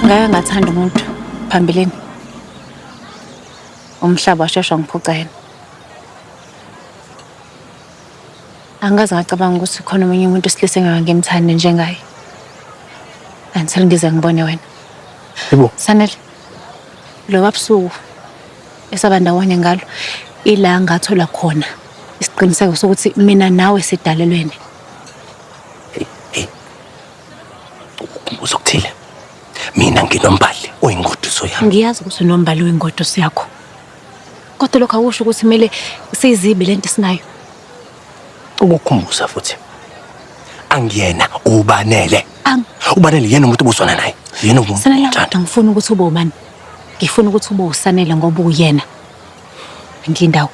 Ngake ngathanda umuntu phambilini. Umhlaba washesha ngiphuca yena. Angaze ngacabanga ukuthi khona omunye umuntu wesilisa engake ngimthande njengaye. Until ngize ngibone wena. Yebo. Sanele. Lo wabusuku esaba ndawonye ngalo ila ngathola khona isiqiniseko sokuthi mina nawe sidalelwene. Uzokuthile. Mina nginombali oyingoduso yami. Ngiyazi ukuthi unombali oyingoduso yakho. Kodwa lokho akusho ukuthi kumele siyizibe lento sinayo. Ukukhumbuza futhi. Angiyena ubanele. Ubanele yena umuntu obuzwana naye. Yena umuntu. Sanele, angifuni ukuthi ube ubani. Ngifuna ukuthi ube usanele ngoba uyena. Ngindawo.